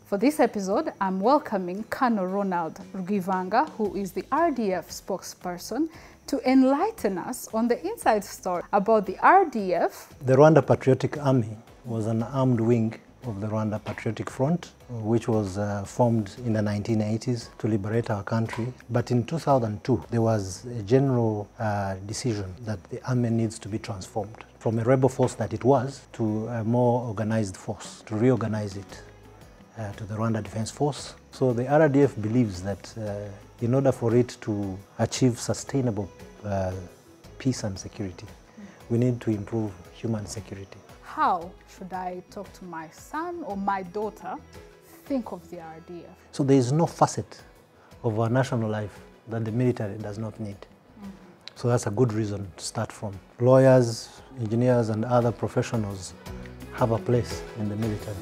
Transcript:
For this episode, I'm welcoming Colonel Ronald Rugivanga, who is the RDF spokesperson, to enlighten us on the inside story about the RDF. The Rwanda Patriotic Army was an armed wing of the Rwanda Patriotic Front, which was formed in the 1980s to liberate our country. But in 2002, there was a general decision that the army needs to be transformed from a rebel force that it was to a more organized force, to reorganize it to the Rwanda Defense Force. So the RDF believes that in order for it to achieve sustainable peace and security, we need to improve human security. How should I talk to my son or my daughter think of the RDF? So there is no facet of our national life that the military does not need. So that's a good reason to start from. Lawyers, engineers, and other professionals have a place in the military.